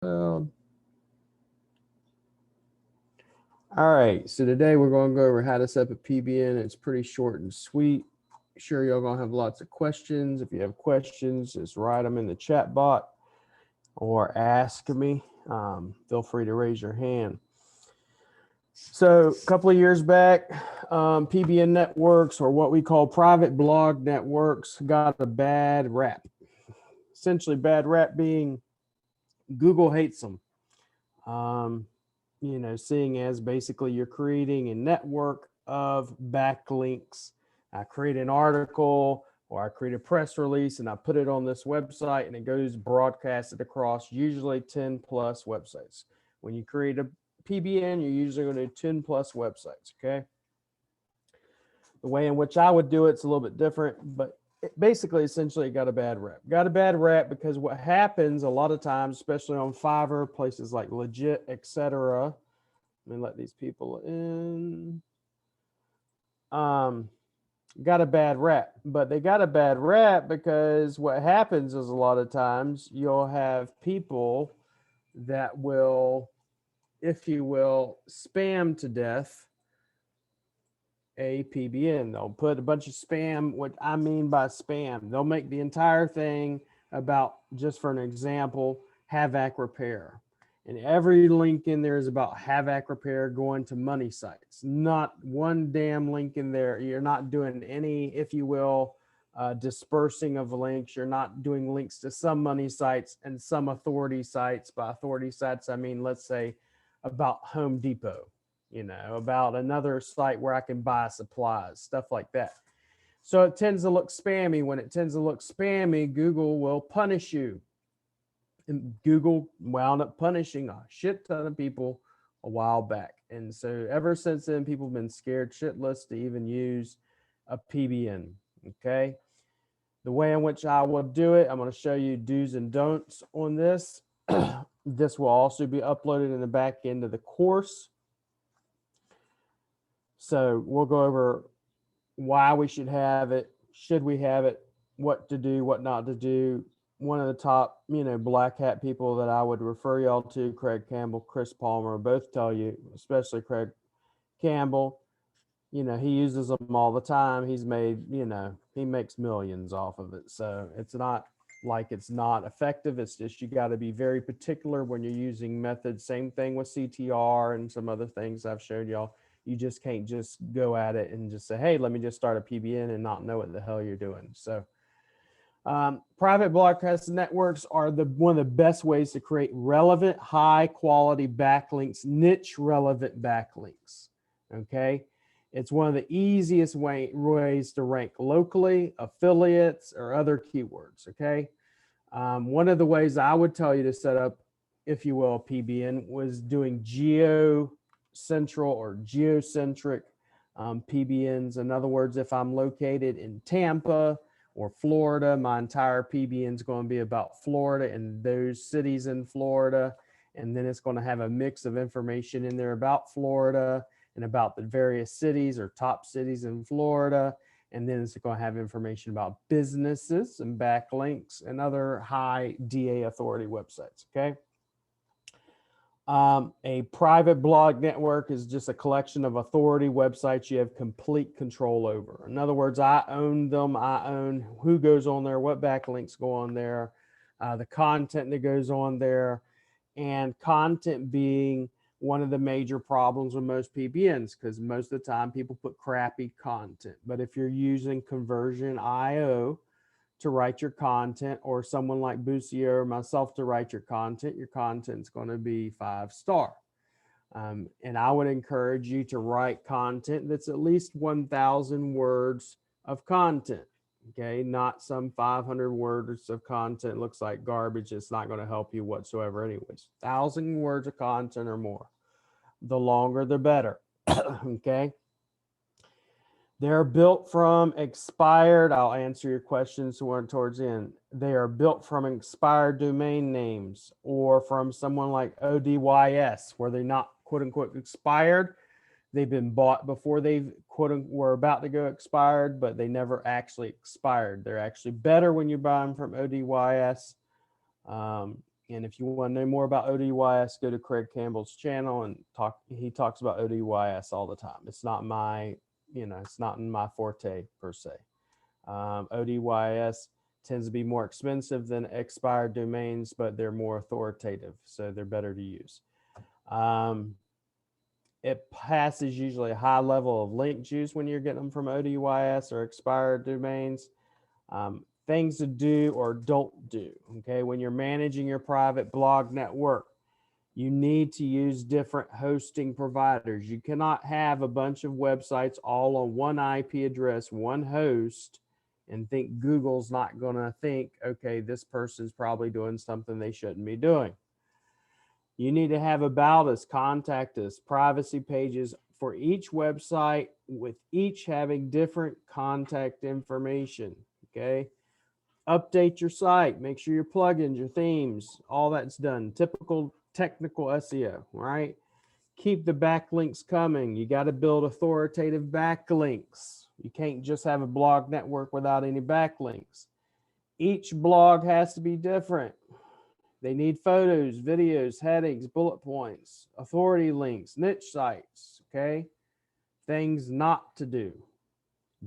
All right, so today we're going to go over how to set up a PBN. It's pretty short and sweet. Sure, y'all gonna have lots of questions. If you have questions, just write them in the chat bot or ask me. Feel free to raise your hand. So a couple of years back, PBN networks, or what we call private blog networks, got a bad rap. Essentially, bad rap being Google hates them. Seeing as basically you're creating a network of backlinks. I create an article or I create a press release and I put it on this website and it goes broadcasted across usually 10 plus websites. When you create a PBN, you're usually going to do 10 plus websites. Okay. The way in which I would do it's a little bit different, but basically, essentially, it got a bad rap. Got a bad rap because what happens a lot of times, especially on Fiverr, places like Legit, etc. Let me let these people in. Got a bad rap, but they got a bad rap because what happens is a lot of times you'll have people that will, if you will, spam to death a PBN. They'll put a bunch of spam. What I mean by spam, they'll make the entire thing about, just for an example, Havoc Repair. And every link in there is about Havoc Repair going to money sites. Not one damn link in there. You're not doing any, if you will, dispersing of links. You're not doing links to some money sites and some authority sites. By authority sites, I mean, let's say about Home Depot, about another site where I can buy supplies, stuff like that. So it tends to look spammy. When it tends to look spammy, Google will punish you. And Google wound up punishing a shit ton of people a while back. And so ever since then, people have been scared shitless to even use a PBN. Okay. The way in which I will do it, I'm going to show you do's and don'ts on this. This will also be uploaded in the back end of the course. So we'll go over why we should have it, should we have it, what to do, what not to do. One of the top, black hat people that I would refer y'all to, Craig Campbell, Chris Palmer, both tell you, especially Craig Campbell, he uses them all the time. He's made, he makes millions off of it. So it's not like it's not effective. It's just you got to be very particular when you're using methods. Same thing with CTR and some other things I've showed y'all. You just can't just go at it and just say, hey, let me just start a PBN and not know what the hell you're doing. So private broadcast networks are one of the best ways to create relevant, high quality backlinks, niche relevant backlinks. Okay. It's one of the easiest ways to rank locally, affiliates, or other keywords. Okay. One of the ways I would tell you to set up, if you will, a PBN was doing geo-central or geocentric PBNs. In other words, if I'm located in Tampa or Florida, my entire PBN is going to be about Florida and those cities in Florida. And then it's going to have a mix of information in there about Florida and about the various cities or top cities in Florida. And then it's going to have information about businesses and backlinks and other high DA authority websites. Okay. A private blog network is just a collection of authority websites you have complete control over. In other words, I own them. I own who goes on there, what backlinks go on there, the content that goes on there, and content being one of the major problems with most PBNs, because most of the time people put crappy content. But if you're using Conversion.io to write your content, or someone like Bucio or myself to write your content's going to be 5-star. And I would encourage you to write content that's at least 1,000 words of content. Okay, not some 500 words of content looks like garbage. It's not going to help you whatsoever anyways. 1,000 words of content or more. The longer, the better. Okay. They're built from expired, I'll answer your questions towards the end. They are built from expired domain names or from someone like ODYS, where they're not quote unquote expired. They've been bought before they've were about to go expired, but they never actually expired. They're actually better when you buy them from ODYS. And if you want to know more about ODYS, go to Craig Campbell's channel and he talks about ODYS all the time. It's not my, it's not in my forte per se. ODYS tends to be more expensive than expired domains, but they're more authoritative, so they're better to use. It passes usually a high level of link juice when you're getting them from ODYS or expired domains. Things to do or don't do, okay? When you're managing your private blog network, you need to use different hosting providers. You cannot have a bunch of websites all on one IP address, one host, and think Google's not going to think, okay, this person's probably doing something they shouldn't be doing. You need to have about us, contact us, privacy pages for each website, with each having different contact information, okay? Update your site, make sure your plugins, your themes, all that's done. Typical technical SEO, right? Keep the backlinks coming. You got to build authoritative backlinks. You can't just have a blog network without any backlinks. Each blog has to be different. They need photos, videos, headings, bullet points, authority links, niche sites, okay? Things not to do.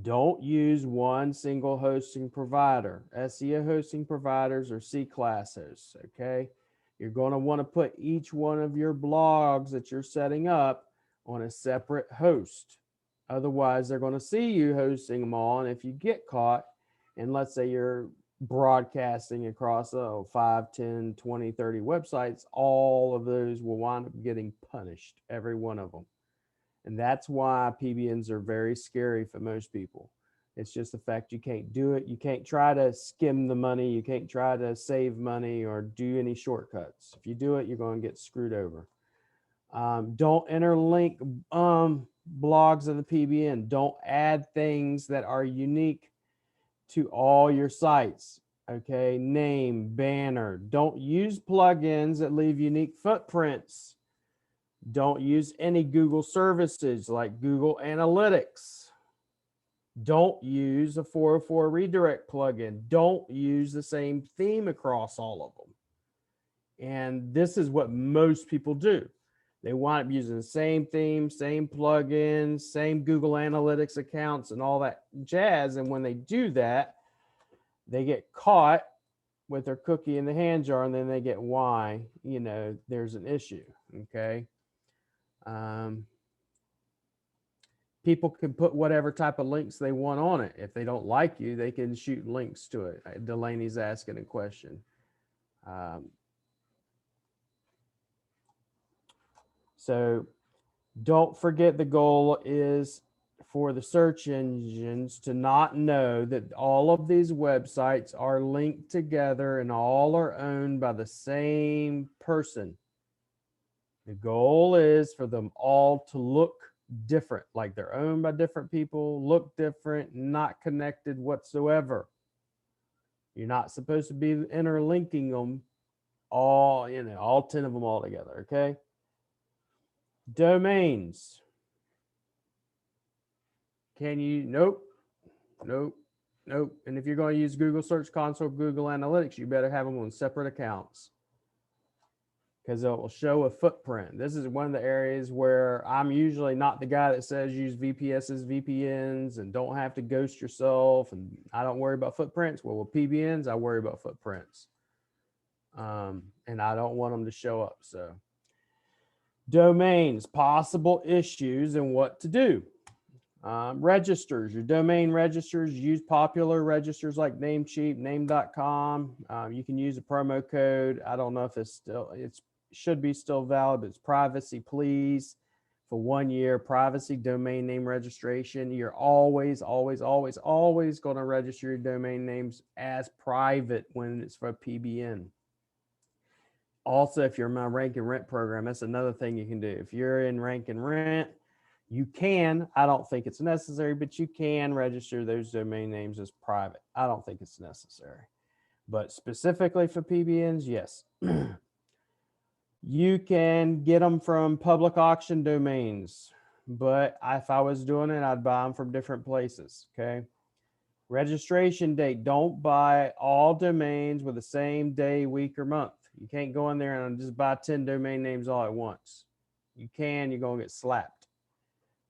Don't use one single hosting provider. SEO hosting providers or C-class hosts, okay? You're going to want to put each one of your blogs that you're setting up on a separate host. Otherwise, they're going to see you hosting them all. And if you get caught, and let's say you're broadcasting across 5, 10, 20, 30 websites, all of those will wind up getting punished, every one of them. And that's why PBNs are very scary for most people. It's just the fact you can't do it. You can't try to skim the money. You can't try to save money or do any shortcuts. If you do it, you're going to get screwed over. Don't interlink blogs of the PBN. Don't add things that are unique to all your sites. Okay, name, banner. Don't use plugins that leave unique footprints. Don't use any Google services like Google Analytics. Don't use a 404 redirect plugin. Don't use the same theme across all of them. And this is what most people do. They wind up using the same theme, same plugins, same Google Analytics accounts and all that jazz. And when they do that, they get caught with their cookie in the hand jar, and then they get why, there's an issue, okay? People can put whatever type of links they want on it. If they don't like you, they can shoot links to it. Delaney's asking a question. So don't forget, the goal is for the search engines to not know that all of these websites are linked together and all are owned by the same person. The goal is for them all to look different, like they're owned by different people, look different, not connected whatsoever. You're not supposed to be interlinking them all, all 10 of them all together, okay? Domains. Can you? Nope. And if you're going to use Google Search Console, Google Analytics, you better have them on separate accounts, because it will show a footprint. This is one of the areas where I'm usually not the guy that says use VPSs, VPNs, and don't have to ghost yourself, and I don't worry about footprints. Well, with PBNs, I worry about footprints, and I don't want them to show up. So domains, possible issues and what to do. Registers, your domain registers, use popular registers like Namecheap, name.com. You can use a promo code. I don't know if it should be still valid, but it's privacy please for 1 year, privacy domain name registration. You're always going to register your domain names as private when it's for PBN. Also, if you're in my rank and rent program, that's another thing you can do. If you're in rank and rent, you can, I don't think it's necessary, but you can register those domain names as private. I don't think it's necessary. But specifically for PBNs, yes. You can get them from public auction domains, but if I was doing it, I'd buy them from different places, okay? Registration date, don't buy all domains with the same day, week, or month. You can't go in there and just buy 10 domain names all at once. You can, you're going to get slapped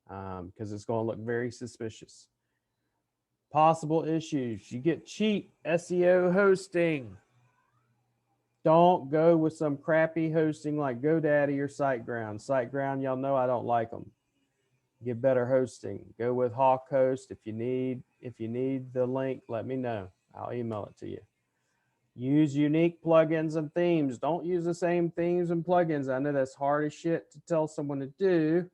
because it's going to look very suspicious. Possible issues. You get cheap SEO hosting. Don't go with some crappy hosting like GoDaddy or SiteGround. SiteGround, y'all know I don't like them. Get better hosting. Go with HawkHost. If you need the link, let me know. I'll email it to you. Use unique plugins and themes. Don't use the same themes and plugins. I know that's hard as shit to tell someone to do.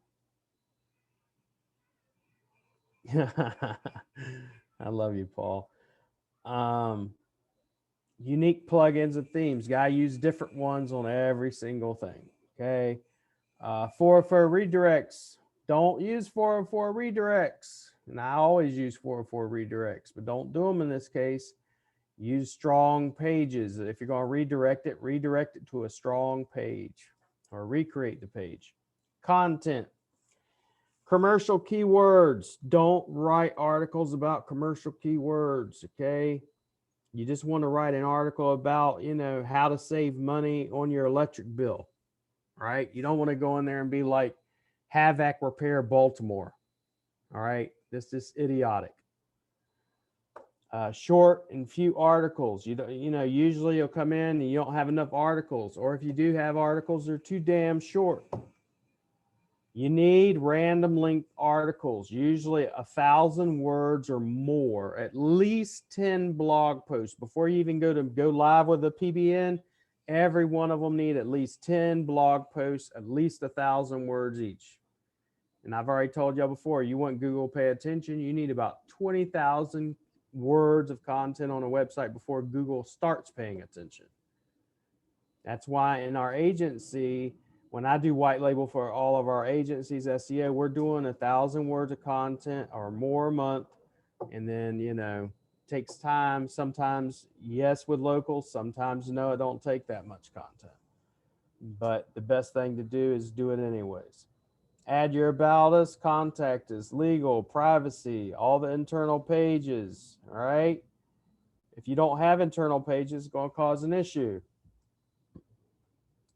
I love you, Paul. Unique plugins and themes. Gotta use different ones on every single thing. Okay. 404 redirects. Don't use 404 redirects. And I always use 404 redirects, but don't do them in this case. Use strong pages. If you're going to redirect it to a strong page or recreate the page. Content. Commercial keywords. Don't write articles about commercial keywords, okay? You just want to write an article about, how to save money on your electric bill, right? You don't want to go in there and be like Havoc Repair Baltimore, all right? This is idiotic. Short and few articles. Usually you'll come in and you don't have enough articles, or if you do have articles, they're too damn short. You need random length articles, usually 1,000 words or more, at least 10 blog posts. Before you even go live with a PBN, every one of them need at least 10 blog posts, at least 1,000 words each. And I've already told y'all before, you want Google to pay attention, you need about 20,000 words of content on a website before Google starts paying attention. That's why in our agency, when I do white label for all of our agencies SEO, we're doing 1,000 words of content or more a month. And then, takes time. Sometimes yes with locals, sometimes no, it don't take that much content. But the best thing to do is do it anyways. Add your about us, contact us, legal, privacy, all the internal pages, all right? If you don't have internal pages, it's going to cause an issue.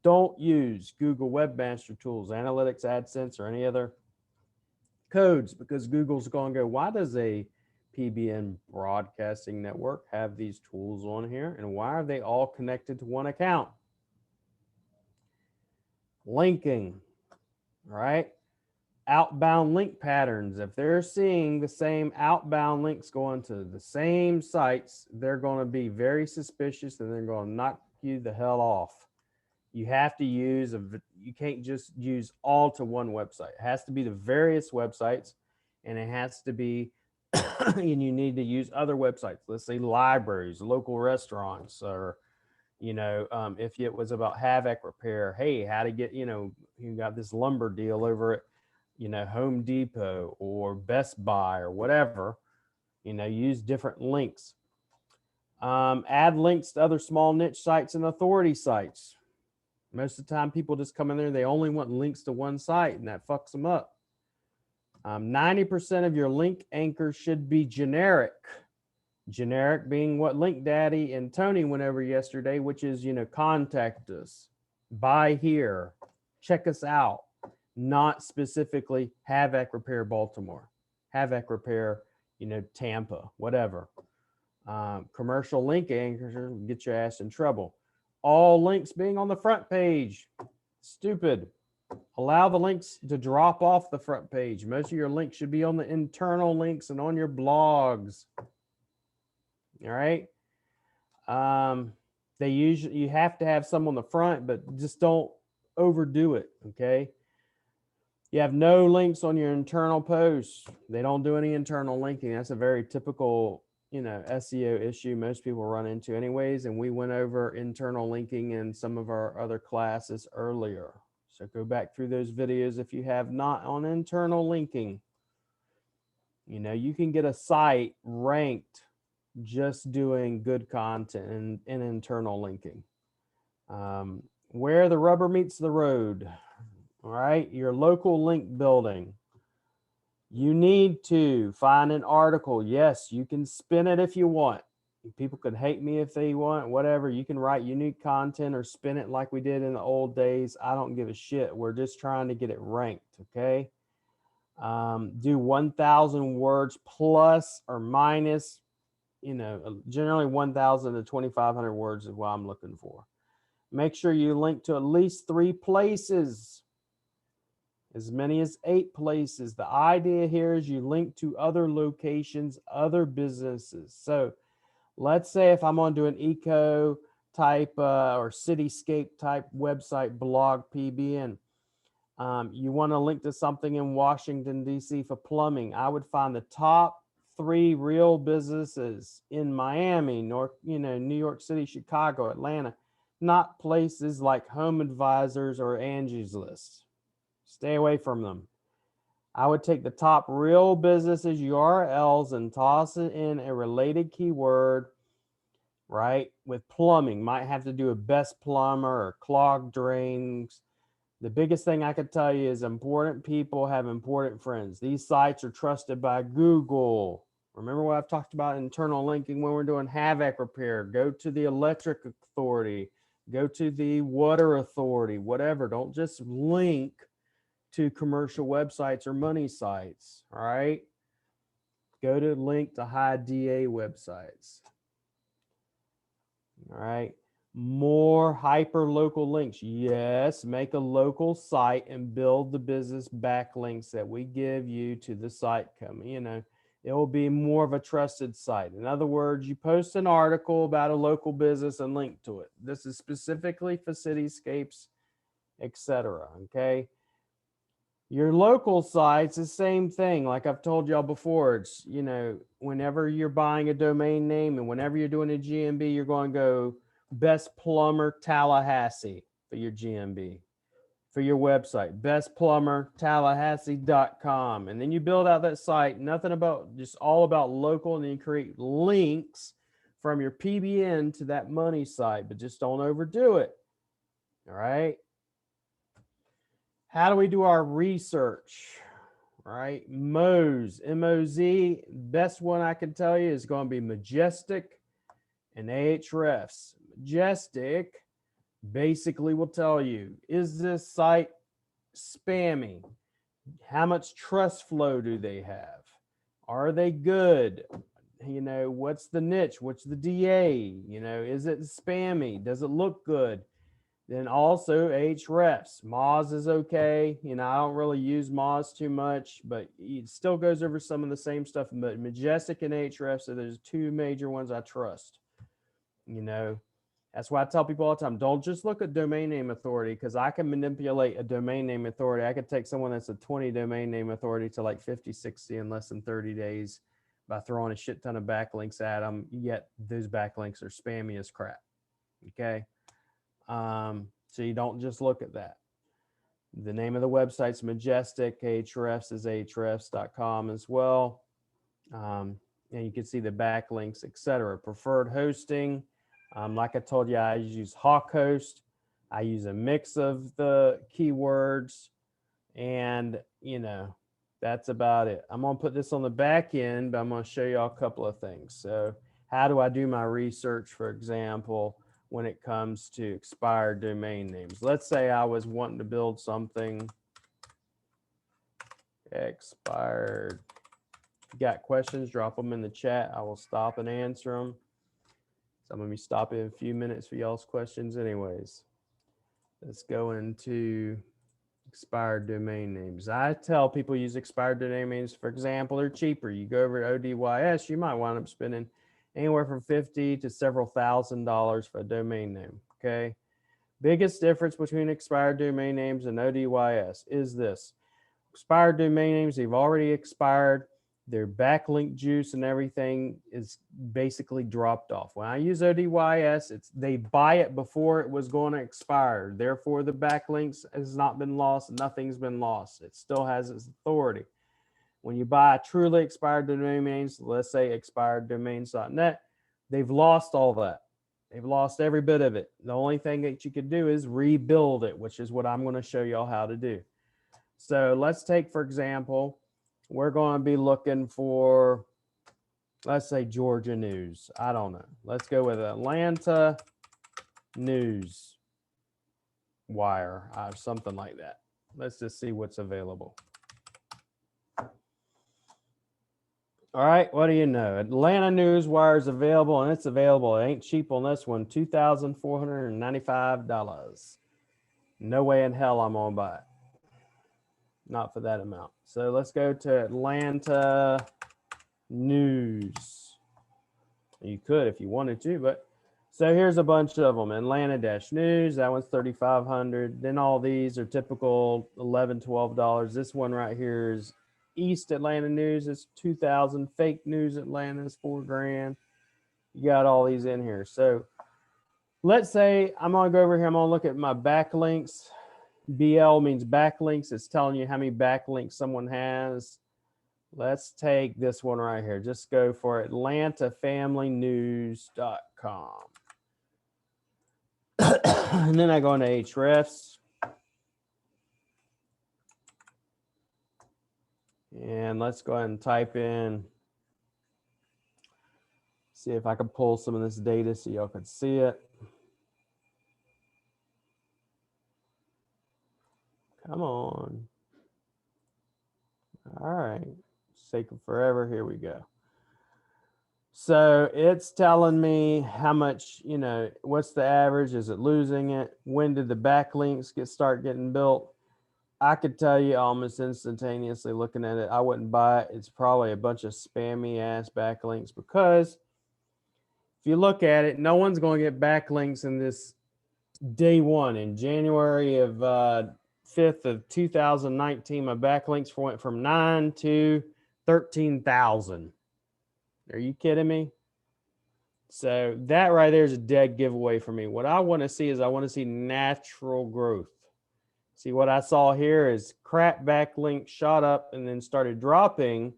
Don't use Google Webmaster Tools, Analytics, AdSense, or any other codes because Google's going to go, why does a PBN broadcasting network have these tools on here? And why are they all connected to one account? Linking, all right? Outbound link patterns. If they're seeing the same outbound links going to the same sites, they're going to be very suspicious and they're going to knock you the hell off. You have to use you can't just use all to one website. It has to be the various websites, and it has to be and you need to use other websites. Let's say libraries, local restaurants, or if it was about Havoc Repair, hey, how to get, you got this lumber deal over at Home Depot or Best Buy or whatever, use different links. Add links to other small niche sites and authority sites. Most of the time people just come in there, they only want links to one site, and that fucks them up. 90% of your link anchors should be generic. Generic being what Link Daddy and Tony went over yesterday, which is, contact us, buy here, check us out. Not specifically Havoc Repair Baltimore, Havoc Repair, Tampa, whatever. Commercial link anchors will get your ass in trouble. All links being on the front page. Stupid. Allow the links to drop off the front page. Most of your links should be on the internal links and on your blogs. All right. You have to have some on the front, but just don't overdo it. Okay. You have no links on your internal posts. They don't do any internal linking. That's a very typical, SEO issue most people run into anyways. And we went over internal linking in some of our other classes earlier. So go back through those videos if you have not on internal linking. You can get a site ranked just doing good content and internal linking. Where the rubber meets the road. All right, your local link building. You need to find an article. Yes, you can spin it if you want. People could hate me if they want, whatever. You can write unique content or spin it like we did in the old days. I don't give a shit. We're just trying to get it ranked, okay? Do 1,000 words plus or minus, generally 1,000 to 2,500 words is what I'm looking for. Make sure you link to at least 3 places, as many as 8 places. The idea here is you link to other locations, other businesses. So let's say if I'm going to do an eco type or cityscape type website, blog, PBN, you want to link to something in Washington, D.C. for plumbing. I would find the top 3 real businesses in Miami, New York City, Chicago, Atlanta, not places like Home Advisors or Angie's List. Stay away from them. I would take the top real businesses URLs and toss it in a related keyword, right? With plumbing, might have to do a best plumber or clogged drains. The biggest thing I could tell you is important people have important friends. These sites are trusted by Google. Remember what I've talked about internal linking when we're doing HVAC repair. Go to the electric authority, go to the water authority, whatever. Don't just link to commercial websites or money sites, all right? Go to link to high DA websites, all right? More hyper local links. Yes, make a local site and build the business backlinks that we give you to the site coming. It will be more of a trusted site. In other words, you post an article about a local business and link to it. This is specifically for cityscapes, etc. Okay. Your local site's the same thing. Like I've told y'all before, it's, whenever you're buying a domain name and whenever you're doing a GMB, you're going to go Best Plumber Tallahassee for your GMB, for your website, bestplumbertallahassee.com. And then you build out that site, nothing about, just all about local, and then you create links from your PBN to that money site, but just don't overdo it. All right. How do we do our research? Right? Moz, M-O-Z, best one I can tell you is going to be Majestic and Ahrefs. Majestic basically will tell you, is this site spammy? How much trust flow do they have? Are they good? What's the niche? What's the DA? Is it spammy? Does it look good? Then also Ahrefs. Moz is okay. I don't really use Moz too much, but it still goes over some of the same stuff. But Majestic and Ahrefs are those 2 major ones I trust. That's why I tell people all the time, don't just look at domain name authority, because I can manipulate a domain name authority. I could take someone that's a 20 domain name authority to like 50, 60 in less than 30 days by throwing a shit ton of backlinks at them, yet those backlinks are spammy as crap. Okay. So you don't just look at that. The name of the website's Majestic. Ahrefs is ahrefs.com as well. And you can see the backlinks, etc. Preferred hosting. Like I told you, I use HawkHost. I use a mix of the keywords, and that's about it. I'm going to put this on the back end, but I'm going to show you all a couple of things. So how do I do my research, for example, when it comes to expired domain names? Let's say I was wanting to build something expired. If you got questions, drop them in the chat. I will stop and answer them. So I'm going to be stopping in a few minutes for y'all's questions anyways. Let's go into expired domain names. I tell people use expired domain names. For example, they're cheaper. You go over to ODYS, you might wind up spending anywhere from $50 to several $1,000s for a domain name. Okay. Biggest difference between expired domain names and ODYS is this. Expired domain names, they've already expired. Their backlink juice and everything is basically dropped off. When I use ODYS, they buy it before it was going to expire. Therefore, the backlinks has not been lost. Nothing's been lost. It still has its authority. When you buy truly expired domain names, let's say expireddomains.net, they've lost all that. They've lost every bit of it. The only thing that you could do is rebuild it, which is what I'm going to show y'all how to do. So let's take, for example, we're going to be looking for let's say Georgia news. I don't know. Let's go with Atlanta news wire or something like that. Let's just see what's available. All right, what do you know? Atlanta news wire is available, and it's available. It ain't cheap on this one. $2,495. No way in hell I'm gonna buy it. Not for that amount. So let's go to Atlanta news. You could if you wanted to, but so here's a bunch of them. Atlanta-news, that one's $3,500. Then all these are typical $11, $12. This one right here is East Atlanta news. It's $2,000. Fake news Atlanta is $4,000. You got all these in here. So let's say I'm gonna go over here. I'm gonna look at my backlinks. BL means backlinks. It's telling you how many backlinks someone has. Let's take this one right here. Just go for atlantafamilynews.com. And then I go into Ahrefs. And let's go ahead and type in, see if I can pull some of this data so y'all can see it. Come on. All right. Sake of forever. Here we go. So it's telling me how much, you know, what's the average? Is it losing it? When did the backlinks start getting built? I could tell you almost instantaneously looking at it, I wouldn't buy it. It's probably a bunch of spammy ass backlinks, because if you look at it, no one's going to get backlinks in this day one. In January of 5th of 2019, my backlinks went from 9 to 13,000. Are you kidding me? So that right there is a dead giveaway for me. What I want to see is I want to see natural growth. See, what I saw here is crap backlinks shot up and then started dropping,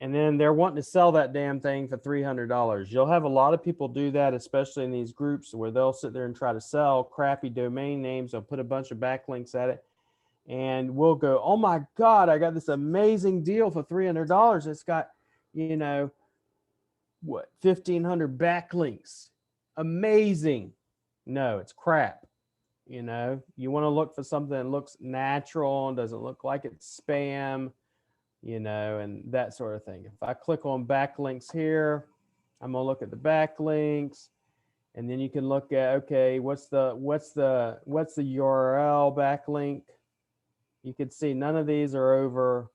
and then they're wanting to sell that damn thing for $300. You'll have a lot of people do that, especially in these groups where they'll sit there and try to sell crappy domain names. They'll put a bunch of backlinks at it, and we'll go, oh my God, I got this amazing deal for $300. It's got, you know, what, 1,500 backlinks. Amazing. No, it's crap. You know, you want to look for something that looks natural and doesn't look like it's spam, you know, and that sort of thing. If I click on backlinks here, I'm going to look at the backlinks, and then you can look at, okay, what's the URL backlink? You can see none of these are over.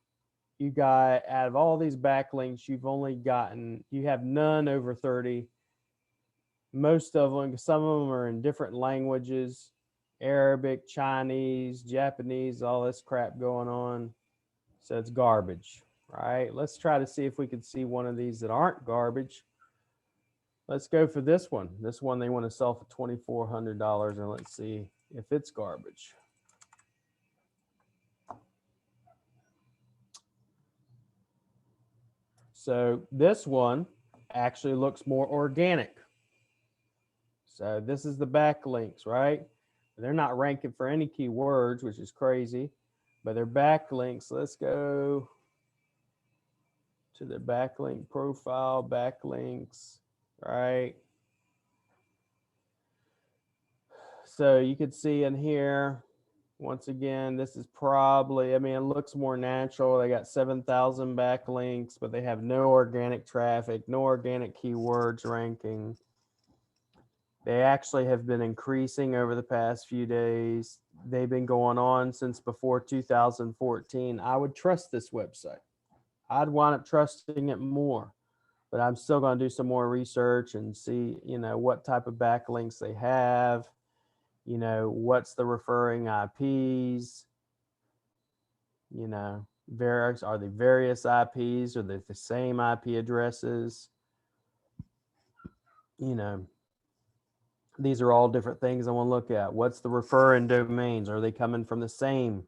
You got, out of all these backlinks, you have none over 30. Most of them, some of them are in different languages. Arabic, Chinese, Japanese, all this crap going on. So it's garbage, right? Let's try to see if we can see one of these that aren't garbage. Let's go for this one. This one they want to sell for $2,400, and let's see if it's garbage. So this one actually looks more organic. So this is the backlinks, right? They're not ranking for any keywords, which is crazy, but they're backlinks. Let's go to the backlink profile, backlinks, right? So you can see in here, once again, this is probably, I mean, it looks more natural. They got 7,000 backlinks, but they have no organic traffic, no organic keywords ranking. They actually have been increasing over the past few days. They've been going on since before 2014. I would trust this website. I'd wind up trusting it more, but I'm still going to do some more research and see, you know, what type of backlinks they have, you know, what's the referring IPs, you know, are they various IPs? Are they the same IP addresses? You know, these are all different things I want to look at. What's the referring domains? Are they coming from the same?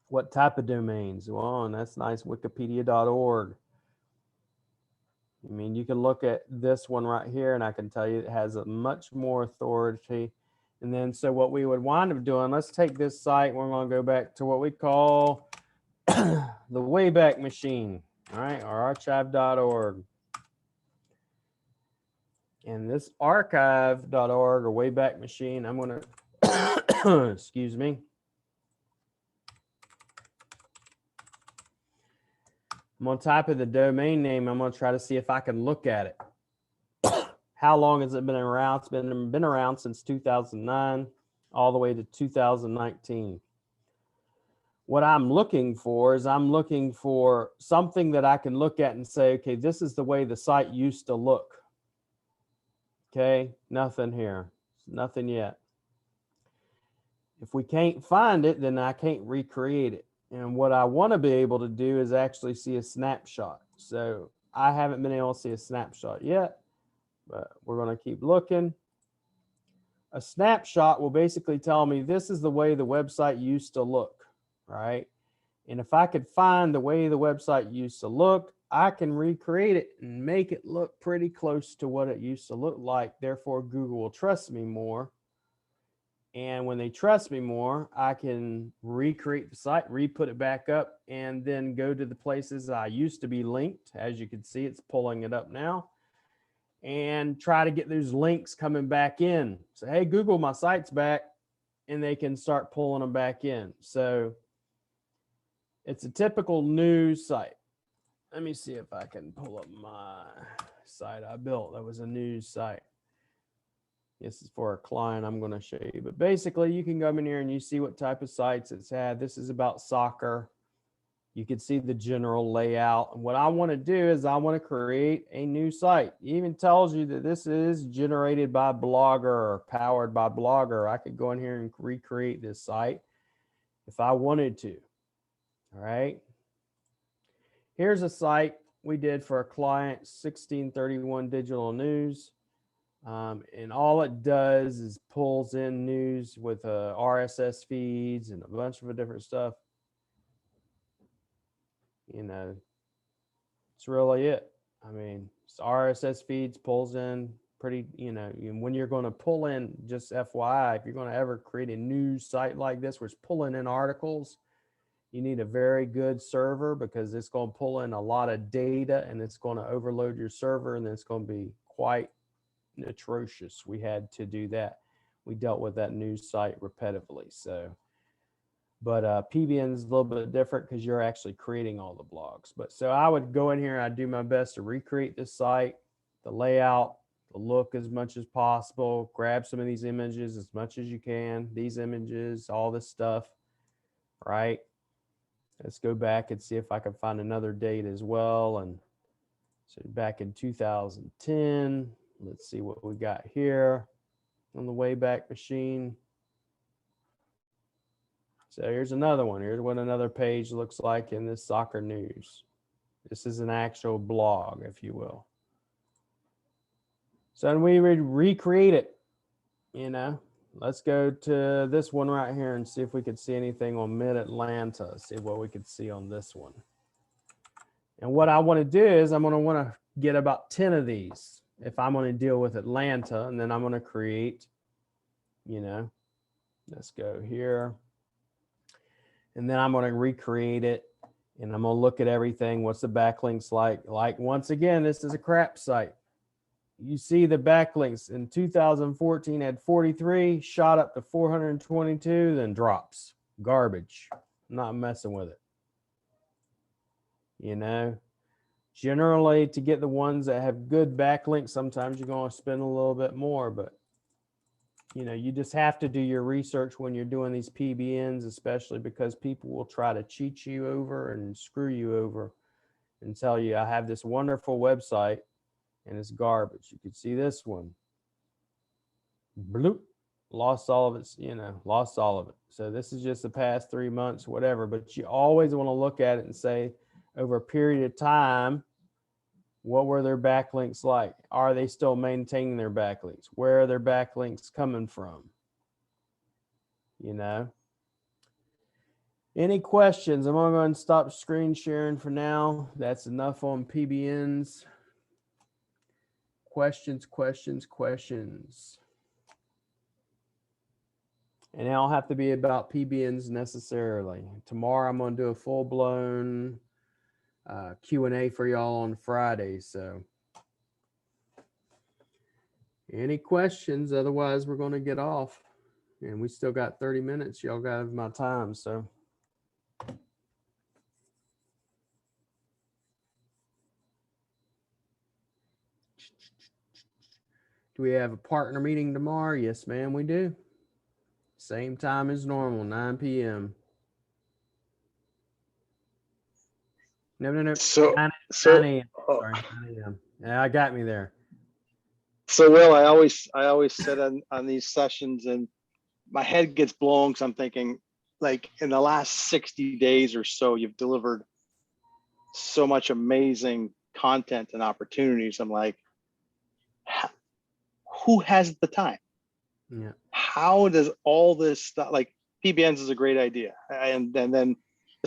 What type of domains? Well, and that's nice, wikipedia.org. I mean, you can look at this one right here, and I can tell you it has a much more authority. And then, so what we would wind up doing, let's take this site. We're going to go back to what we call the Wayback Machine, all right, or archive.org. And this archive.org or Wayback Machine, I'm going to, excuse me. I'm going to type in the domain name. I'm going to try to see if I can look at it. How long has it been around? It's been around since 2009 all the way to 2019. What I'm looking for is I'm looking for something that I can look at and say, okay, this is the way the site used to look. Okay, nothing here, nothing yet. If we can't find it, then I can't recreate it. And what I want to be able to do is actually see a snapshot. So I haven't been able to see a snapshot yet, but we're going to keep looking. A snapshot will basically tell me this is the way the website used to look, right? And if I could find the way the website used to look, I can recreate it and make it look pretty close to what it used to look like. Therefore, Google will trust me more. And when they trust me more, I can recreate the site, re-put it back up, and then go to the places I used to be linked. As you can see, it's pulling it up now. And try to get those links coming back in. So, hey, Google, my site's back. And they can start pulling them back in. So it's a typical news site. Let me see if I can pull up my site I built. That was a news site. This is for a client I'm going to show you. But basically, you can come in here and you see what type of sites it's had. This is about soccer. You can see the general layout. And what I want to do is I want to create a new site. It even tells you that this is generated by Blogger or powered by Blogger. I could go in here and recreate this site if I wanted to. All right. Here's a site we did for a client, 1631 Digital News. And all it does is pulls in news with RSS feeds and a bunch of different stuff. You know, it's really it. I mean, it's RSS feeds, pulls in pretty, you know, when you're going to pull in, just FYI, if you're going to ever create a news site like this where it's pulling in articles, you need a very good server because it's going to pull in a lot of data and it's going to overload your server and it's going to be quite atrocious. We had to do that. We dealt with that news site repetitively. So, but PBN is a little bit different because you're actually creating all the blogs. But so I would go in here and I'd do my best to recreate this site, the layout, the look as much as possible, grab some of these images as much as you can, these images, all this stuff, right? Let's go back and see if I can find another date as well. And so back in 2010, let's see what we got here on the Wayback Machine. So here's another one. Here's what another page looks like in this soccer news. This is an actual blog, if you will. So then we would recreate it, you know. Let's go to this one right here and see if we could see anything on Mid-Atlanta. See what we could see on this one. And what I want to do is I'm going to want to get about 10 of these if I'm going to deal with Atlanta. And then I'm going to create, you know, let's go here. And then I'm going to recreate it. And I'm going to look at everything. What's the backlinks like? Like, once again, this is a crap site. You see the backlinks in 2014 had 43, shot up to 422, then drops. Garbage. I'm not messing with it. You know, generally to get the ones that have good backlinks, sometimes you're going to spend a little bit more, but you know, you just have to do your research when you're doing these PBNs, especially because people will try to cheat you over and screw you over and tell you, I have this wonderful website and it's garbage. You can see this one. Bloop. Lost all of it, you know, lost all of it. So this is just the past 3 months, whatever, but you always want to look at it and say, over a period of time, what were their backlinks like? Are they still maintaining their backlinks? Where are their backlinks coming from? You know? Any questions? I'm going to go and stop screen sharing for now. That's enough on PBNs. Questions, questions, questions. And it don't have to be about PBNs necessarily. Tomorrow I'm going to do a full-blown Q&A for y'all on Friday. So Any questions? Otherwise, we're going to get off. And we still got 30 minutes. Y'all got my time. So do we have a partner meeting tomorrow? Yes, ma'am, we do. Same time as normal, 9 p.m. No. So 9 so 9 a.m. Sorry, 9 a.m. Yeah, I got me there. so Will, I always sit on these sessions and my head gets blown because I'm thinking, like, in the last 60 days or so, you've delivered so much amazing content and opportunities. I'm like, who has the time? Yeah. How does all this stuff, like PBNs is a great idea, and then the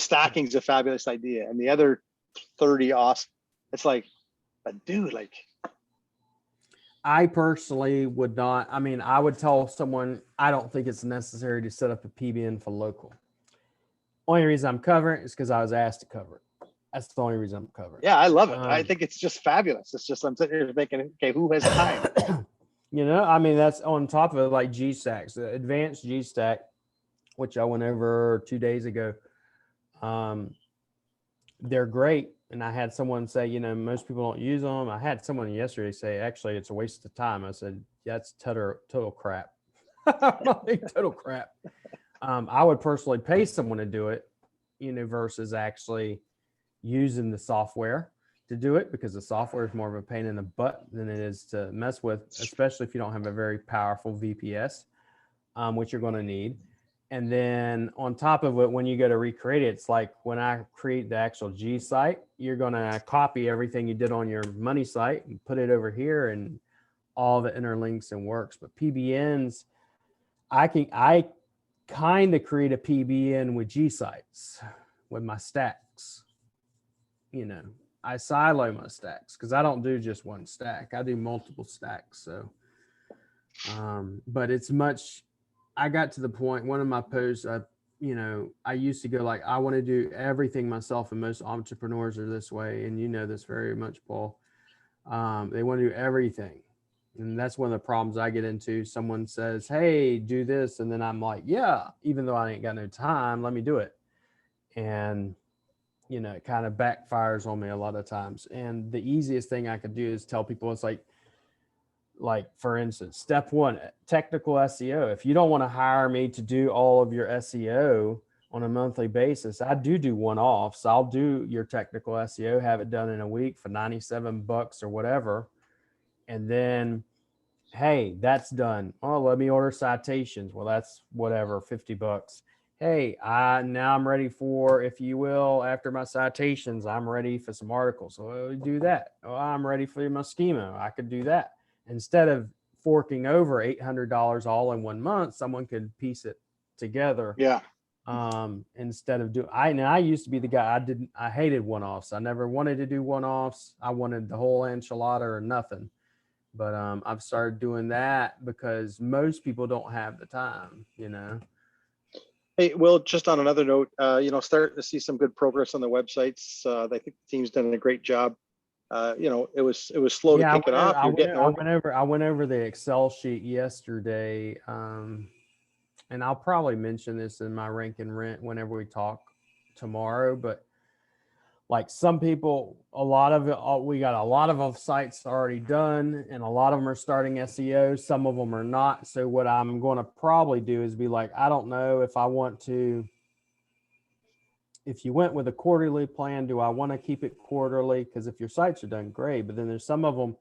stacking is a fabulous idea, and the other 30 awesome. It's like, but dude, like, I personally would not. I mean, I would tell someone I don't think it's necessary to set up a PBN for local. Only reason I'm covering it is because I was asked to cover it. That's the only reason I'm covering it. yeah, I love it. I think it's just fabulous. It's just, I'm sitting here thinking, okay, who has time? You know, I mean, that's on top of it, like G stacks, the advanced G stack, which I went over 2 days ago. They're great. And I had someone say, you know, most people don't use them. I had someone yesterday say, actually, it's a waste of time. I said, yeah, it's total crap. Total crap. I would personally pay someone to do it, you know, versus actually using the software to do it, because the software is more of a pain in the butt than it is to mess with, especially if you don't have a very powerful VPS, which you're going to need. And then on top of it, when you go to recreate it, it's like when I create the actual G site, you're going to copy everything you did on your money site and put it over here, and all the interlinks and works. But PBNs, I kind of create a PBN with G sites with my stacks. You know, I silo my stacks because I don't do just one stack. I do multiple stacks. So, but it's much. I got to the point, one of my posts, I used to go like, I want to do everything myself, and most entrepreneurs are this way. And you know this very much, Paul. They want to do everything. And that's one of the problems I get into. Someone says, hey, do this. And then I'm like, yeah, even though I ain't got no time, let me do it. And, you know, it kind of backfires on me a lot of times. And the easiest thing I could do is tell people, it's like for instance, step one, technical SEO. If you don't want to hire me to do all of your SEO on a monthly basis, I do one-offs. I'll do your technical SEO, have it done in a week for $97 or whatever. And then, hey, that's done. Oh, let me order citations. Well, that's whatever, $50. Hey, now I'm ready for, if you will, after my citations, I'm ready for some articles. So do that. Oh, I'm ready for my schema. I could do that. Instead of forking over $800 all in 1 month, someone could piece it together. Yeah. Instead of I used to be the guy, I hated one-offs. I never wanted to do one-offs. I wanted the whole enchilada or nothing. But I've started doing that because most people don't have the time, you know. Hey, Will, just on another note, starting to see some good progress on the websites. I think the team's done a great job. It was slow to kick it off. You're getting I went over the Excel sheet yesterday, and I'll probably mention this in my rank and rent whenever we talk tomorrow. But like some people, a lot of it, we got a lot of sites already done, and a lot of them are starting SEO. Some of them are not. So what I'm going to probably do is be like, I don't know if I want to. If you went with a quarterly plan, do I want to keep it quarterly? Because if your sites are done, great. But then there's some of them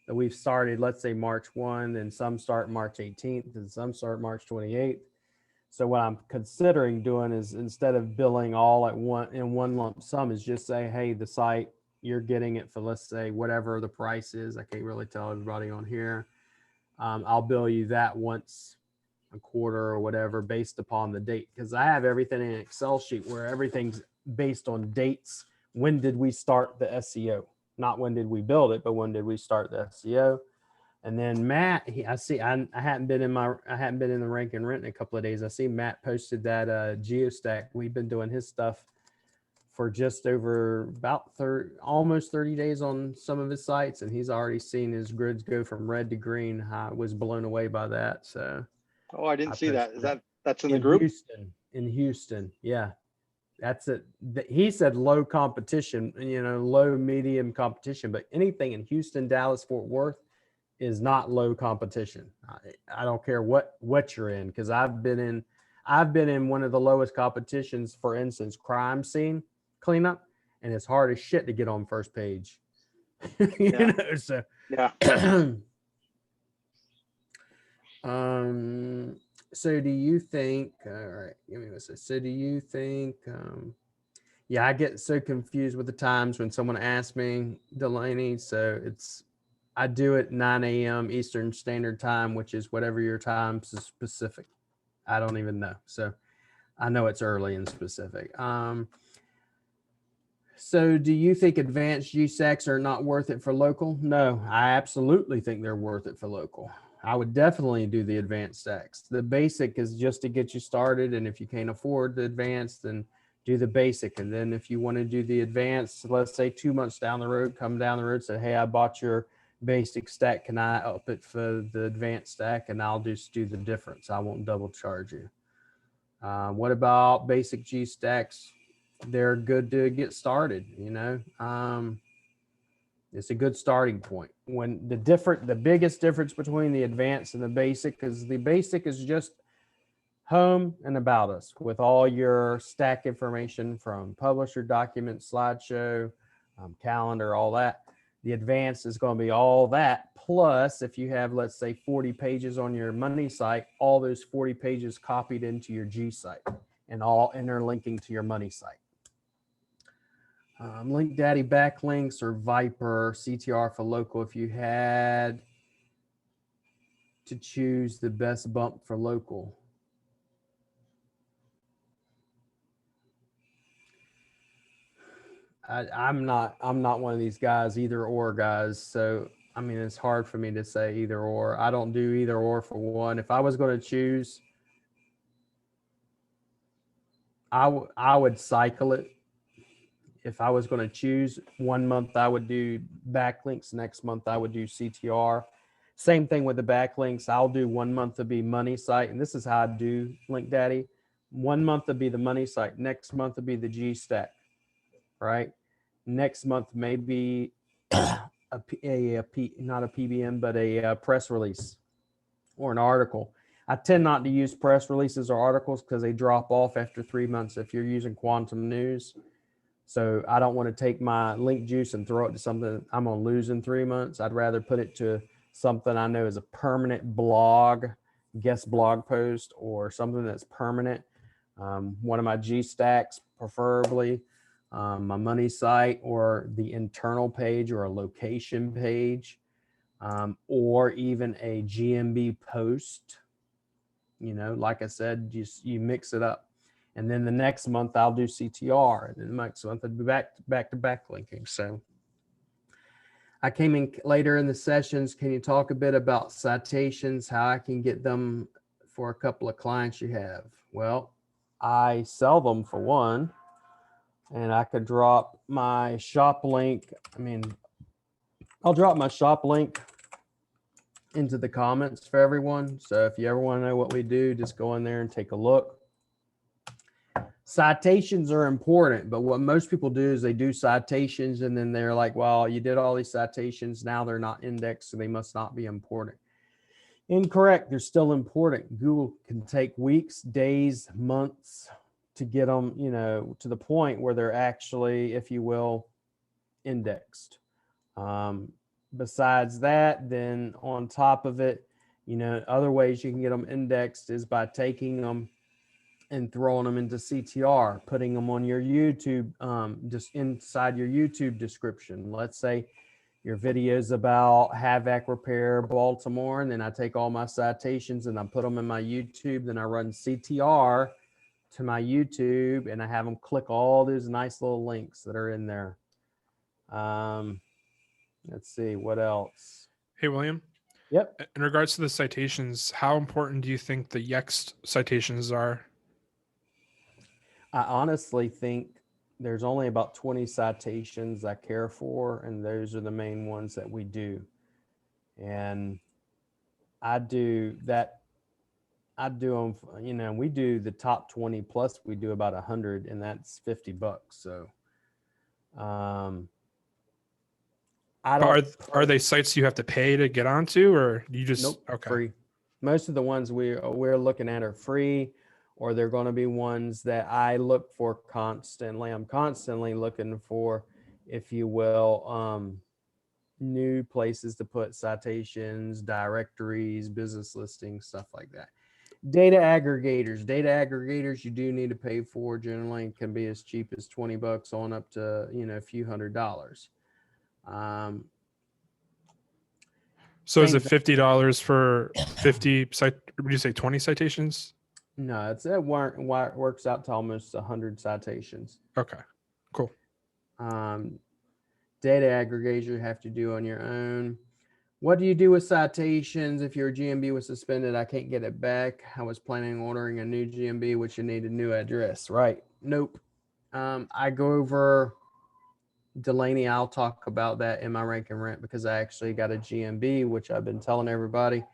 that we've started, let's say March 1, and some start March 18th, and some start March 28th. So what I'm considering doing is, instead of billing all at one lump sum, is just say, hey, the site, you're getting it for, let's say, whatever the price is. I can't really tell everybody on here. I'll bill you that once a quarter or whatever, based upon the date, because I have everything in an Excel sheet where everything's based on dates. When did we start the SEO? Not when did we build it, but when did we start the SEO? And then Matt, I hadn't been in the rank and rent in a couple of days. I see Matt posted that GeoStack. We've been doing his stuff for just over about almost 30 days on some of his sites, and he's already seen his grids go from red to green. I was blown away by that. So Oh, I didn't see that. Is that's in the in group? Houston. Yeah. That's it. He said low competition, low medium competition, but anything in Houston, Dallas, Fort Worth is not low competition. I don't care what you're in, because I've been in one of the lowest competitions, for instance, crime scene cleanup, and it's hard as shit to get on first page. So yeah. So do you think, all right, give me this. So do you think, yeah, I get so confused with the times when someone asks me, Delaney. So I do it 9 a.m. Eastern Standard Time, which is whatever your time is specific. I don't even know. So I know it's early and specific. So do you think advanced GSACs are not worth it for local? No, I absolutely think they're worth it for local. I would definitely do the advanced stacks. The basic is just to get you started. And if you can't afford the advanced, then do the basic. And then if you want to do the advanced, let's say 2 months down the road, come down the road, say, hey, I bought your basic stack. Can I up it for the advanced stack? And I'll just do the difference. I won't double charge you. What about basic G stacks? They're good to get started, it's a good starting point. When the biggest difference between the advanced and the basic is just home and about us with all your stack information from publisher documents, slideshow, calendar, all that. The advanced is going to be all that. Plus, if you have, let's say, 40 pages on your money site, all those 40 pages copied into your G site and all interlinking to your money site. Link Daddy backlinks or Viper CTR for local. If you had to choose the best bump for local, I'm not one of these guys, either or guys. So, I mean, it's hard for me to say either or. I don't do either or for one. If I was going to choose, I would cycle it. If I was going to choose, 1 month I would do backlinks, next month I would do CTR. Same thing with the backlinks. I'll do 1 month to be money site, and this is how I do Link Daddy. 1 month to be the money site, next month to be the G stack, right? Next month maybe not a PBN, but a press release or an article. I tend not to use press releases or articles because they drop off after 3 months if you're using Quantum News. So I don't want to take my link juice and throw it to something I'm going to lose in 3 months. I'd rather put it to something I know is a permanent guest blog post, or something that's permanent. One of my G stacks, preferably my money site, or the internal page, or a location page, or even a GMB post. Like I said, you mix it up. And then the next month I'll do CTR, and then the next month I'll be back to back linking. So I came in later in the sessions. Can you talk a bit about citations, how I can get them for a couple of clients you have? Well, I sell them for one, and I could drop my shop link. I'll drop my shop link into the comments for everyone. So if you ever want to know what we do, just go in there and take a look. Citations are important, but what most people do is they do citations and then they're like, well, you did all these citations, now they're not indexed, so they must not be important. Incorrect. They're still important. Google can take weeks, days, months to get them, to the point where they're actually, if you will, indexed. Besides that, then on top of it, other ways you can get them indexed is by taking them and throwing them into CTR, putting them on your YouTube, just inside your YouTube description. Let's say your videos about Havoc Repair Baltimore, and then I take all my citations and I put them in my YouTube, then I run CTR to my YouTube, and I have them click all those nice little links that are in there. Let's see, what else? Hey, William. Yep. In regards to the citations, how important do you think the Yext citations are? I honestly think there's only about 20 citations I care for, and those are the main ones that we do. And I do that. I do them, you know, we do the top 20 plus we do about 100, and that's $50. So, I don't. Are they sites you have to pay to get onto, or you just Nope, okay? free. Most of the ones we're looking at are free, or they're going to be ones that I look for constantly. I'm constantly looking for, if you will, new places to put citations, directories, business listings, stuff like that. Data aggregators you do need to pay for. Generally can be as cheap as $20 on up to, you know, a few $100s. So is it Things $50 for 50 site? Would you say 20 citations? No, it works out to almost 100 citations. Okay, cool. Data aggregators you have to do on your own. What do you do with citations if your GMB was suspended? I can't get it back. I was planning on ordering a new GMB, which you need a new address, right? Nope. I go over Delaney. I'll talk about that in my rank and rent, because I actually got a GMB, which I've been telling everybody.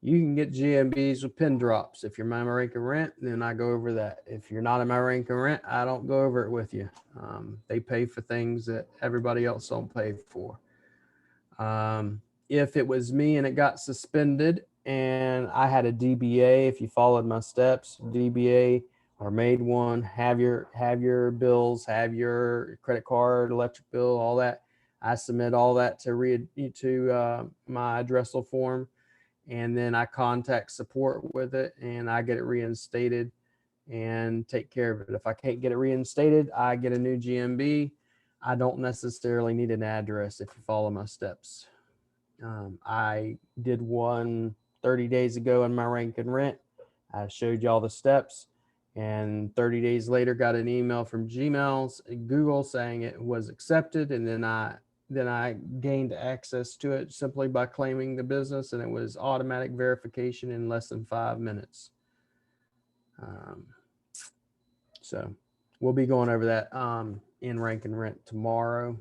You can get GMBs with pin drops. If you're my rank and rent, then I go over that. If you're not in my rank and rent, I don't go over it with you. They pay for things that everybody else don't pay for. If it was me and it got suspended and I had a DBA, if you followed my steps, DBA or made one, have your bills, have your credit card, electric bill, all that. I submit all that to my addressal form, and then I contact support with it, and I get it reinstated and take care of it. If I can't get it reinstated, I get a new GMB. I don't necessarily need an address if you follow my steps. I did one 30 days ago in my rank and rent. I showed you all the steps, and 30 days later got an email from Google saying it was accepted, and then I gained access to it simply by claiming the business, and it was automatic verification in less than 5 minutes. So we'll be going over that in rank and rent tomorrow,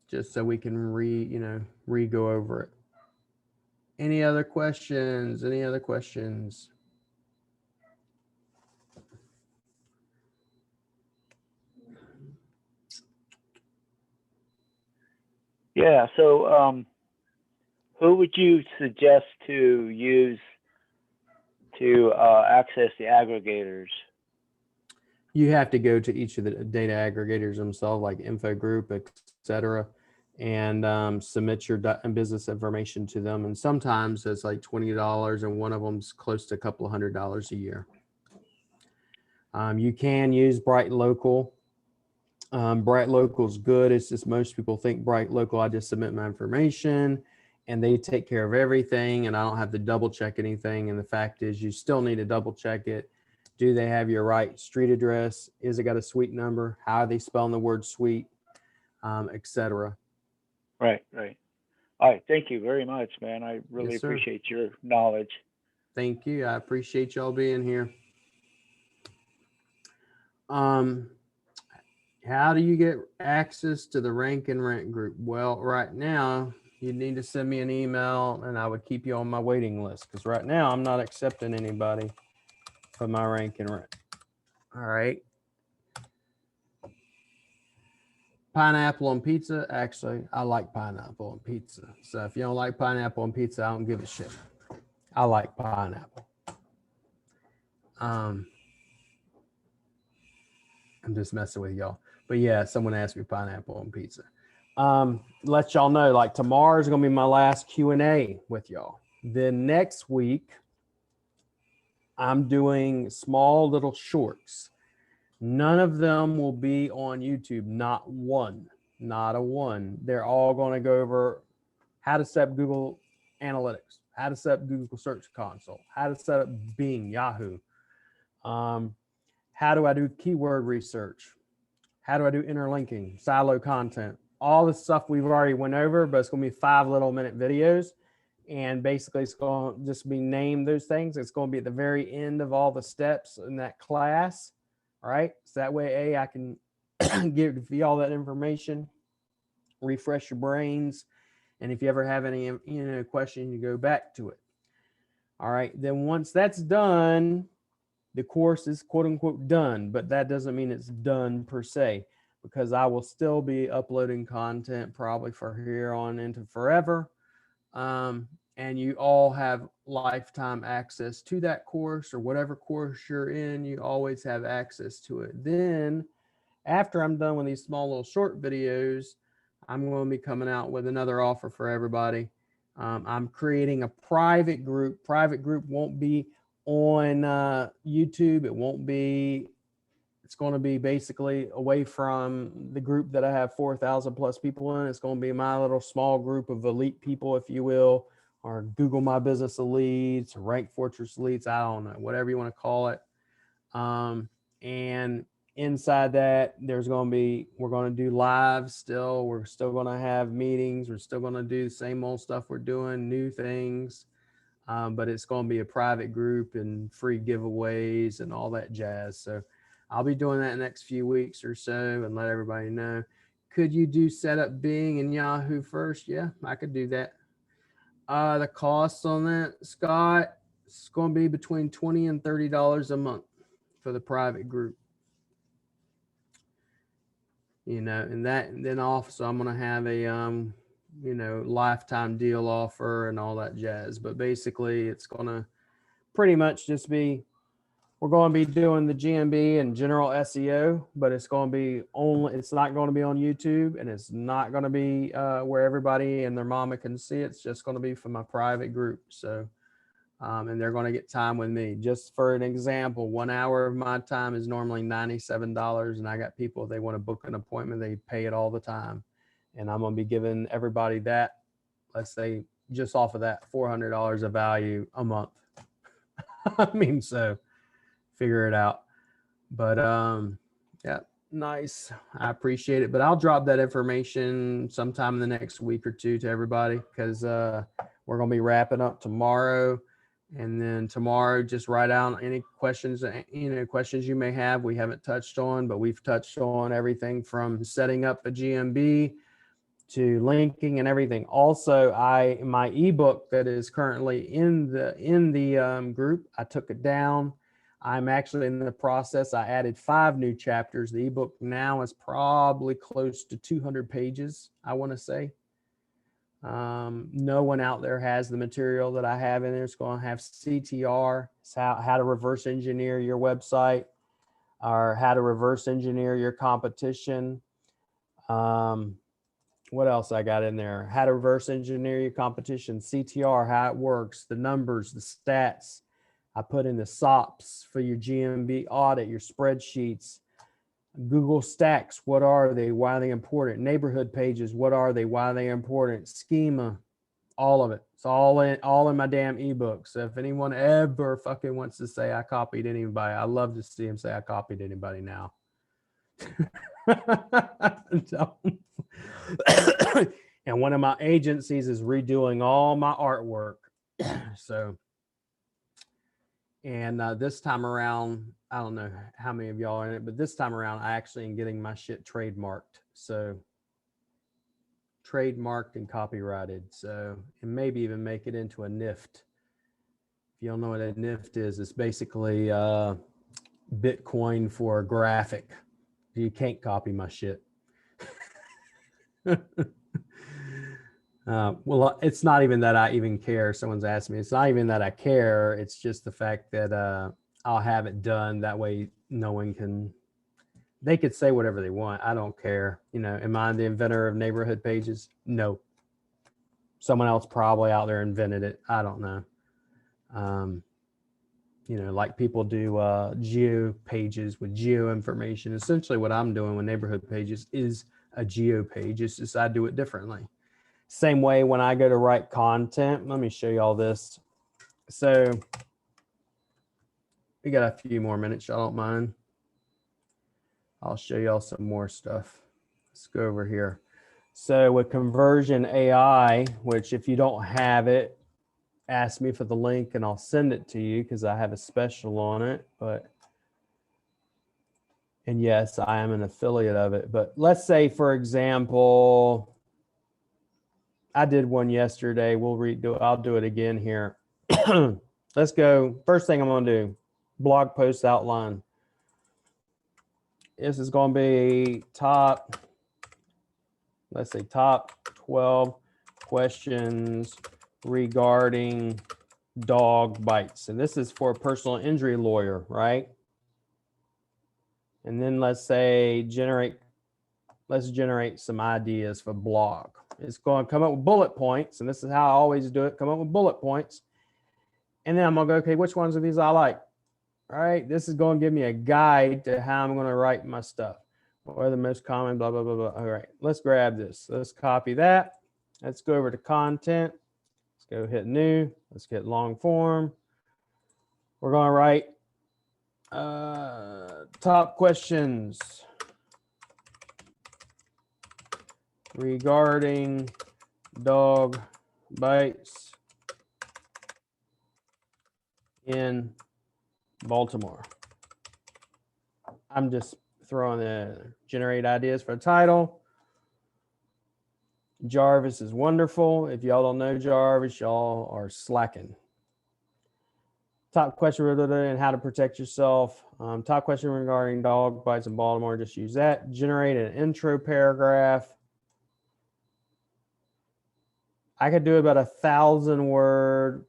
just so we can re-go over it. Any other questions? Yeah. So, who would you suggest to use to access the aggregators? You have to go to each of the data aggregators themselves, like Info Group, etc., and submit your business information to them. And sometimes it's like $20, and one of them's close to a couple of $100 a year. You can use Bright Local. Bright Local is good. It's just most people think Bright Local, I just submit my information and they take care of everything, and I don't have to double check anything. And the fact is, you still need to double check it. Do they have your right street address? Is it got a suite number? How are they spelling the word suite, etc. Right. All right. Thank you very much, man. I really Yes, sir. appreciate your knowledge. Thank you. I appreciate y'all being here. How do you get access to the rank and rent group? Well, right now you need to send me an email, and I would keep you on my waiting list, because right now I'm not accepting anybody for my rank and rent. All right. Pineapple on pizza. Actually, I like pineapple on pizza. So if you don't like pineapple on pizza, I don't give a shit. I like pineapple. I'm just messing with y'all. But yeah, someone asked me pineapple on pizza. Let y'all know, like, tomorrow's gonna be my last Q&A with y'all. Then next week, I'm doing small little shorts. None of them will be on YouTube. Not one. They're all going to go over how to set up Google Analytics, how to set up Google Search Console, how to set up Bing, Yahoo. How do I do keyword research? How do I do interlinking, silo content? All the stuff we've already went over, but it's going to be 5 little minute videos. And basically it's going to just be named those things. It's going to be at the very end of all the steps in that class, All right. So that way, I can give you all that information, refresh your brains. And if you ever have any, question, you go back to it. All right. Then once that's done, the course is quote unquote done, but that doesn't mean it's done per se, because I will still be uploading content probably for here on into forever. And you all have lifetime access to that course, or whatever course you're in, you always have access to it. Then after I'm done with these small little short videos, I'm going to be coming out with another offer for everybody. I'm creating a private group. Private group won't be on YouTube. It won't be, it's going to be basically away from the group that I have 4,000 plus people in. It's going to be my little small group of elite people, if you will, or Google My Business elites, Rank Fortress elites. I don't know, whatever you want to call it. And inside that, we're going to do live still. We're still going to have meetings. We're still going to do the same old stuff we're doing, new things. But it's going to be a private group and free giveaways and all that jazz. So I'll be doing that in the next few weeks or so and let everybody know. Could you do setup Bing and Yahoo first? Yeah, I could do that. The cost on that, Scott, it's going to be between $20 and $30 a month for the private group. And then also I'm going to have a, lifetime deal offer and all that jazz. But basically it's going to pretty much just be, we're going to be doing the GMB and general SEO, but it's going to be it's not going to be on YouTube, and it's not going to be where everybody and their mama can see it. It's just going to be for my private group. So, and they're going to get time with me. Just for an example, 1 hour of my time is normally $97. And I got people, if they want to book an appointment, they pay it all the time. And I'm going to be giving everybody that, let's say, just off of that, $400 of value a month. I mean, so figure it out. But yeah, nice. I appreciate it. But I'll drop that information sometime in the next week or two to everybody, because we're going to be wrapping up tomorrow. And then tomorrow, just write down any questions, questions you may have we haven't touched on, but we've touched on everything from setting up a GMB to linking and everything. Also, my ebook that is currently in the group, I took it down. I'm actually in the process. I added 5 new chapters. The ebook now is probably close to 200 pages, I want to say. No one out there has the material that I have in there. It's going to have CTR, it's how to reverse engineer your website, or how to reverse engineer your competition. What else I got in there? How to reverse engineer your competition, CTR, how it works, the numbers, the stats. I put in the SOPs for your GMB audit, your spreadsheets, Google Stacks, what are they? Why are they important? Neighborhood pages, what are they? Why are they important? Schema, all of it. It's all in my damn ebook. So if anyone ever fucking wants to say I copied anybody, I love to see him say I copied anybody now. And one of my agencies is redoing all my artwork. So, and this time around, I don't know how many of y'all are in it, but this time around, I actually am getting my shit trademarked. So trademarked and copyrighted. So, and maybe even make it into a NIFT. If you don't know what a NIFT is, it's basically Bitcoin for a graphic. You can't copy my shit. Well, it's not even that I even care. Someone's asked me. It's not even that I care. It's just the fact that I'll have it done. That way no one can, they could say whatever they want. I don't care. Am I the inventor of neighborhood pages? No. Someone else probably out there invented it. I don't know. Like people do geo pages with geo information. Essentially what I'm doing with neighborhood pages is a geo page. It's just I do it differently. Same way when I go to write content. Let me show you all this. So we got a few more minutes, y'all don't mind. I'll show y'all some more stuff. Let's go over here. So with Conversion AI, which if you don't have it, ask me for the link and I'll send it to you because I have a special on it. But And yes, I am an affiliate of it. But let's say, for example, I did one yesterday. I'll do it again here. Let's go. First thing I'm going to do, blog post outline. This is going to be let's say top 12 questions regarding dog bites. And this is for a personal injury lawyer, right? And then let's generate some ideas for blog. It's going to come up with bullet points. And this is how I always do it. Come up with bullet points. And then I'm going to go, okay, which ones of these I like? All right. This is going to give me a guide to how I'm going to write my stuff. What are the most common, blah, blah, blah, blah. All right. Let's grab this. Let's copy that. Let's go over to content. Let's go hit new. Let's get long form. We're going to write top questions regarding dog bites in Baltimore. I'm just throwing the generate ideas for a title. Jarvis is wonderful. If y'all don't know Jarvis, y'all are slacking. Top question and how to protect yourself. Top question regarding dog bites in Baltimore. Just use that. Generate an intro paragraph. I could do about 1,000-word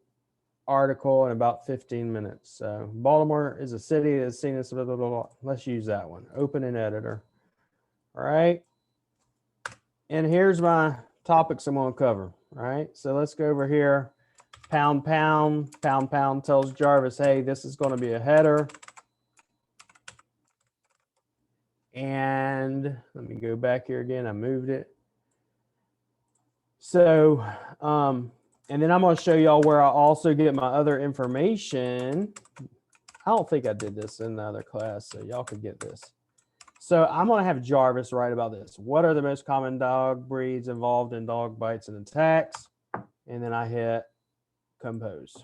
article in about 15 minutes. So Baltimore is a city that's seen this. Blah, blah, blah, blah. Let's use that one. Open an editor. All right. And here's my topics I'm going to cover. All right. So let's go over here. Pound tells Jarvis, hey, this is going to be a header. And let me go back here again. I moved it. So, and then I'm going to show y'all where I also get my other information. I don't think I did this in the other class, so y'all could get this. So I'm going to have Jarvis write about this. What are the most common dog breeds involved in dog bites and attacks? And then I hit compose.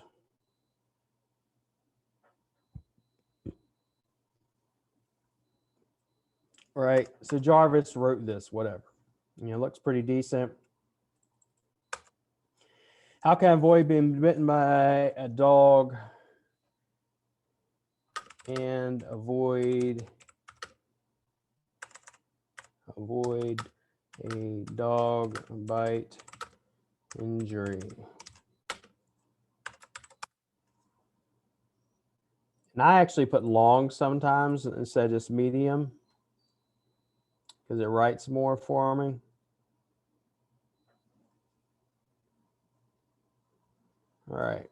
All right. So Jarvis wrote this, whatever. You know, it looks pretty decent. How can I avoid being bitten by a dog and avoid a dog bite injury? And I actually put long sometimes instead of just medium because it writes more for me. All right.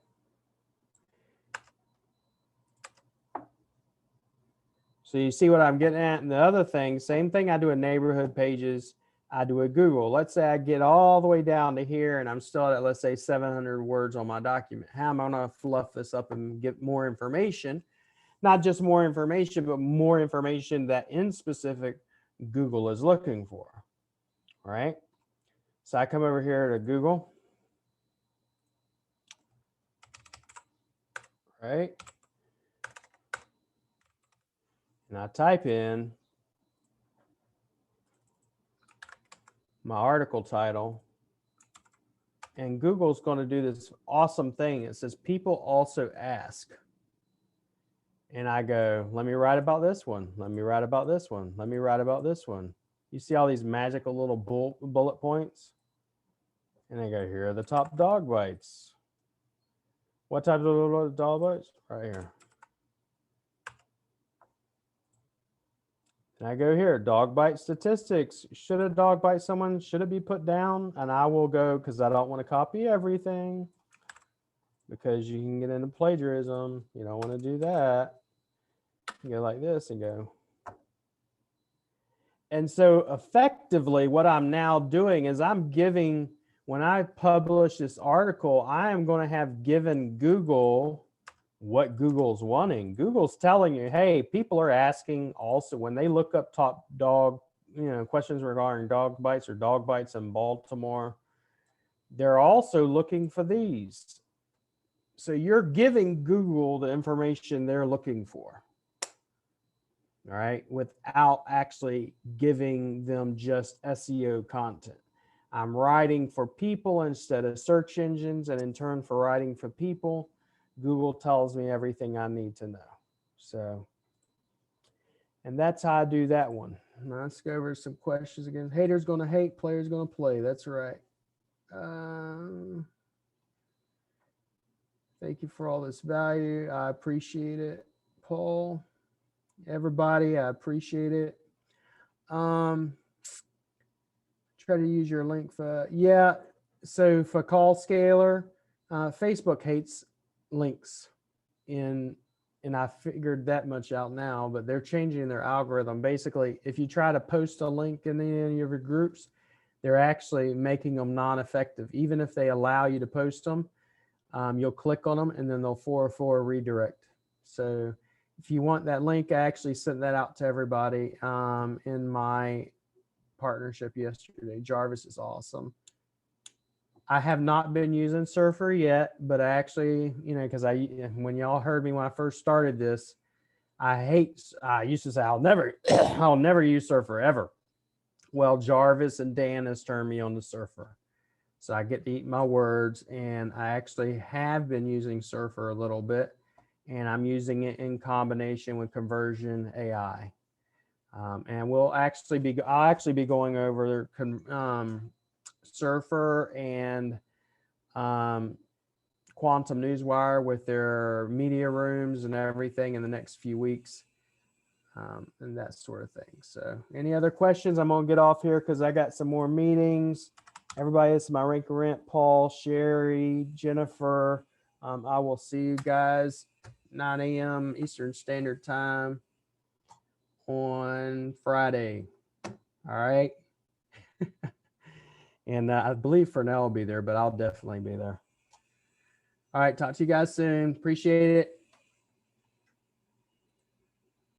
So you see what I'm getting at? And the other thing, same thing I do in neighborhood pages, I do at Google. Let's say I get all the way down to here and I'm still at, let's say, 700 words on my document. How am I going to fluff this up and get more information? Not just more information, but more information that in specific Google is looking for. All right. So I come over here to Google. Right. And I type in my article title, and Google's going to do this awesome thing. It says people also ask. And I go, let me write about this one. Let me write about this one. Let me write about this one. You see all these magical little bullet points? And I go, here are the top dog bites. What type of dog bites? Right here. And I go here, dog bite statistics. Should a dog bite someone? Should it be put down? And I will go, because I don't want to copy everything, because you can get into plagiarism. You don't want to do that. You go like this and go. And so effectively what I'm now doing is I'm giving, when I publish this article, I am going to have given Google what Google's wanting. Google's telling you, hey, people are asking also when they look up top dog, questions regarding dog bites or dog bites in Baltimore, they're also looking for these. So you're giving Google the information they're looking for. all right, without actually giving them just SEO content. I'm writing for people instead of search engines, and in turn for writing for people, Google tells me everything I need to know. So, and that's how I do that one. Now let's go over some questions again. Haters gonna hate, players gonna play. That's right. Thank you for all this value. I appreciate it, Paul. Everybody, I appreciate it. Try to use your link for, yeah. So for call scaler, Facebook hates links and I figured that much out now, but they're changing their algorithm. Basically, if you try to post a link in any of your groups, they're actually making them non-effective. Even if they allow you to post them, you'll click on them and then they'll 404 redirect. So if you want that link, I actually sent that out to everybody in my partnership yesterday. Jarvis is awesome. I have not been using Surfer yet, but I actually, because when y'all heard me when I first started this, I used to say I'll never use Surfer ever. Well, Jarvis and Dan has turned me on to Surfer. So I get to eat my words, and I actually have been using Surfer a little bit, and I'm using it in combination with Conversion AI. And I'll actually be going over Surfer and Quantum Newswire with their media rooms and everything in the next few weeks, and that sort of thing. So any other questions? I'm gonna get off here because I got some more meetings. Everybody, this is my Rank and Rant, Paul, Sherry, Jennifer. I will see you guys 9 a.m. Eastern Standard Time on Friday. All right. And I believe Fernell will be there, but I'll definitely be there. All right. Talk to you guys soon. Appreciate it.